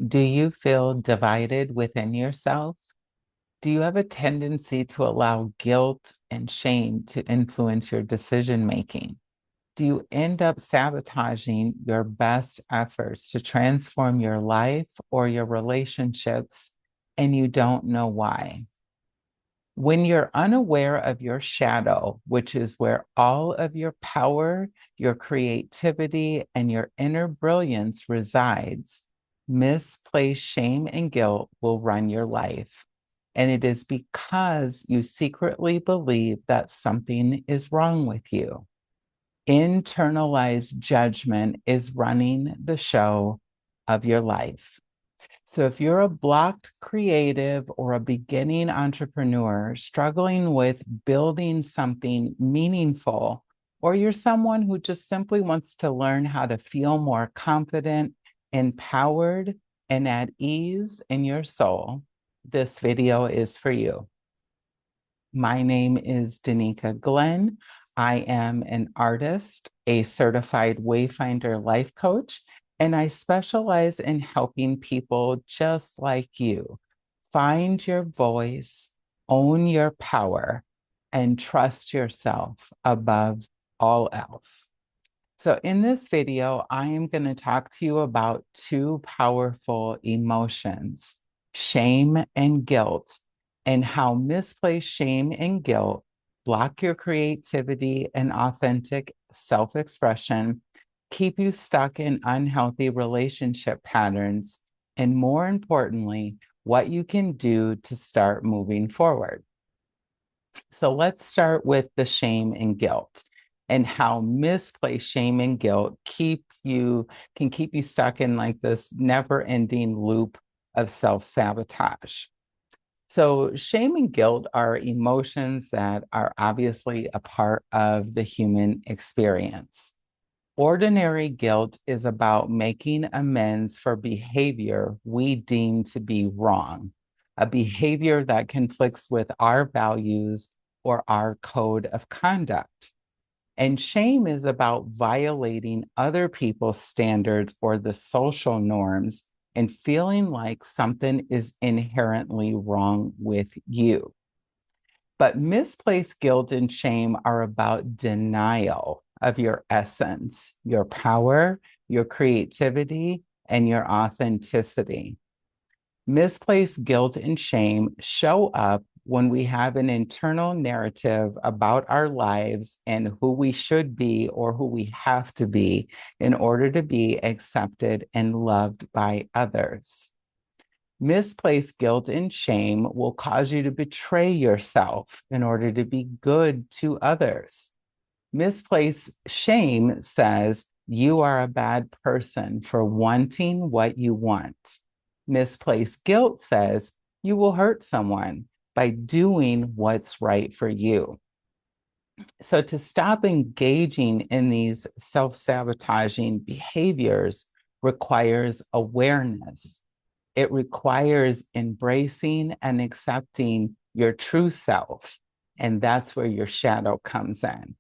Do you feel divided within yourself? Do you have a tendency to allow guilt and shame to influence your decision making? Do you end up sabotaging your best efforts to transform your life or your relationships and you don't know why? When you're unaware of your shadow, which is where all of your power, your creativity, and your inner brilliance resides, misplaced shame and guilt will run your life. And it is because you secretly believe that something is wrong with you. Internalized judgment is running the show of your life. So, if you're a blocked creative or a beginning entrepreneur struggling with building something meaningful, or you're someone who just simply wants to learn how to feel more confident, empowered, and at ease in your soul, this video is for you. My name is Danica Glenn. I am an artist, a certified Wayfinder life coach, and I specialize in helping people just like you find your voice, own your power, and trust yourself above all else. So in this video, I am going to talk to you about two powerful emotions, shame and guilt, and how misplaced shame and guilt block your creativity and authentic self-expression, keep you stuck in unhealthy relationship patterns, and more importantly, what you can do to start moving forward. So let's start with the shame and guilt and how misplaced shame and guilt can keep you stuck in like this never-ending loop of self-sabotage. So shame and guilt are emotions that are obviously a part of the human experience. Ordinary guilt is about making amends for behavior we deem to be wrong, a behavior that conflicts with our values or our code of conduct. And shame is about violating other people's standards or the social norms and feeling like something is inherently wrong with you. But misplaced guilt and shame are about denial of your essence, your power, your creativity, and your authenticity. Misplaced guilt and shame show up when we have an internal narrative about our lives and who we should be or who we have to be in order to be accepted and loved by others. Misplaced guilt and shame will cause you to betray yourself in order to be good to others. Misplaced shame says you are a bad person for wanting what you want. Misplaced guilt says you will hurt someone by doing what's right for you. So, to stop engaging in these self sabotaging behaviors requires awareness. It requires embracing and accepting your true self. And that's where your shadow comes in.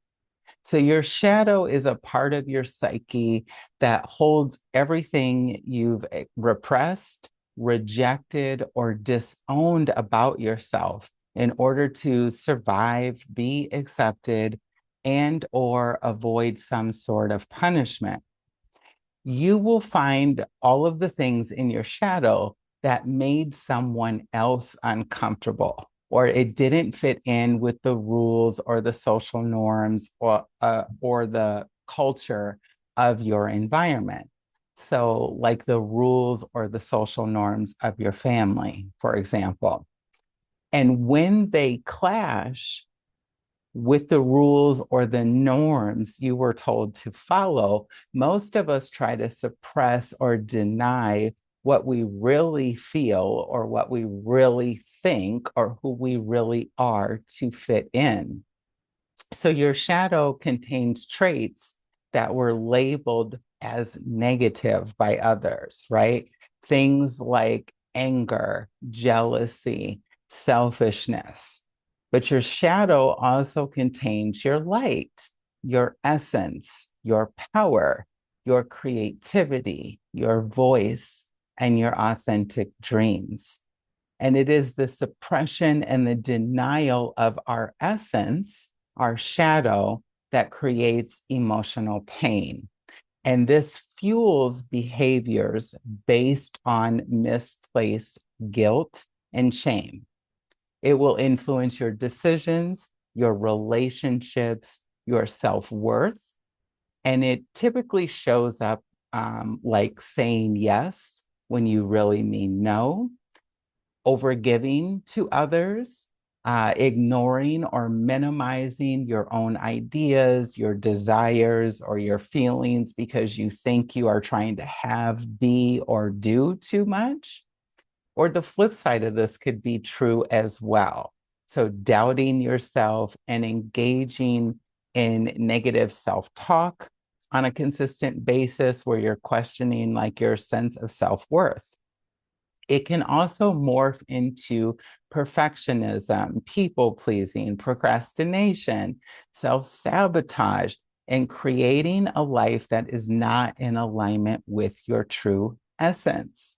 So, your shadow is a part of your psyche that holds everything you've repressed, rejected, or disowned about yourself in order to survive, be accepted, and or avoid some sort of punishment. You will find all of the things in your shadow that made someone else uncomfortable, or it didn't fit in with the rules or the social norms or the culture of your environment. So, like the rules or the social norms of your family, for example. And when they clash, with the rules or the norms you were told to follow, most of us try to suppress or deny what we really feel or what we really think or who we really are to fit in. So your shadow contains traits that were labeled as negative by others, right? Things like anger, jealousy, selfishness. But your shadow also contains your light, your essence, your power, your creativity, your voice, and your authentic dreams. And it is the suppression and the denial of our essence, our shadow, that creates emotional pain. And this fuels behaviors based on misplaced guilt and shame. It will influence your decisions, your relationships, your self worth. And it typically shows up like saying yes when you really mean no, overgiving to others, ignoring or minimizing your own ideas, your desires, or your feelings because you think you are trying to have, be, or do too much. Or the flip side of this could be true as well. So, doubting yourself and engaging in negative self talk on a consistent basis where you're questioning like your sense of self worth. It can also morph into perfectionism, people pleasing, procrastination, self sabotage, and creating a life that is not in alignment with your true essence.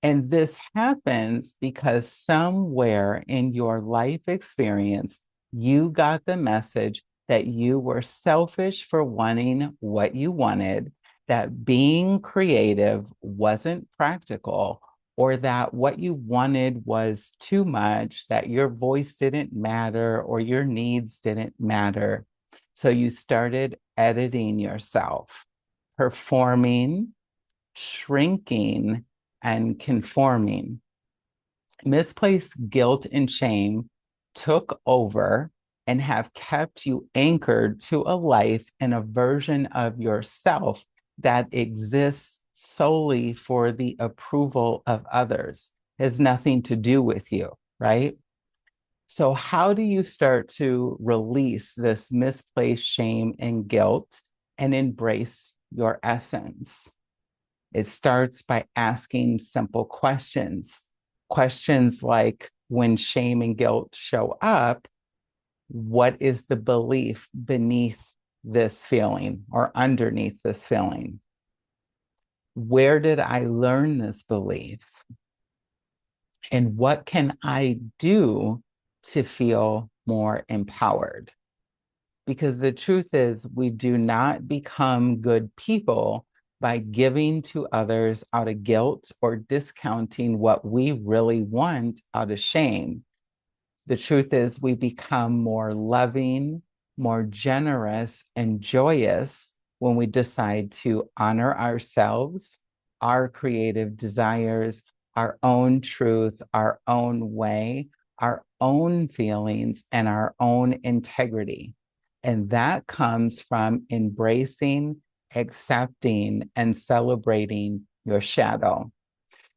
And this happens because somewhere in your life experience, you got the message that you were selfish for wanting what you wanted, that being creative wasn't practical, or that what you wanted was too much, that your voice didn't matter or your needs didn't matter. So you started editing yourself, performing, shrinking, and conforming. Misplaced guilt and shame took over and have kept you anchored to a life and a version of yourself that exists solely for the approval of others. It has nothing to do with you, right? So, how do you start to release this misplaced shame and guilt and embrace your essence? It starts by asking simple questions. Questions like, when shame and guilt show up, what is the belief beneath this feeling or underneath this feeling? Where did I learn this belief? And what can I do to feel more empowered? Because the truth is, we do not become good people by giving to others out of guilt or discounting what we really want out of shame. The truth is, we become more loving, more generous, and joyous when we decide to honor ourselves, our creative desires, our own truth, our own way, our own feelings, and our own integrity. And that comes from embracing, accepting, and celebrating your shadow.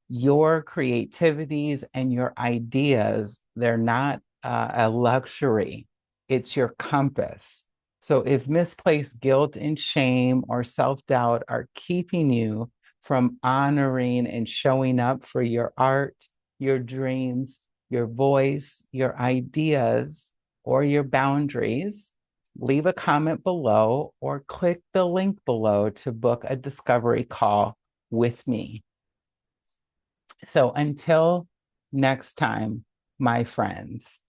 Your creativities and your ideas, they're not a luxury, it's your compass. So if misplaced guilt and shame or self-doubt are keeping you from honoring and showing up for your art, your dreams, your voice, your ideas, or your boundaries, leave a comment below or click the link below to book a discovery call with me. So until next time, my friends,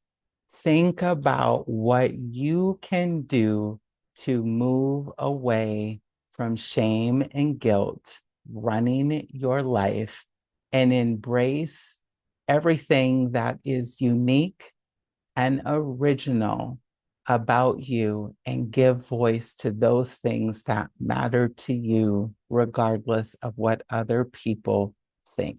think about what you can do to move away from shame and guilt running your life and embrace everything that is unique and original about you and give voice to those things that matter to you, regardless of what other people think.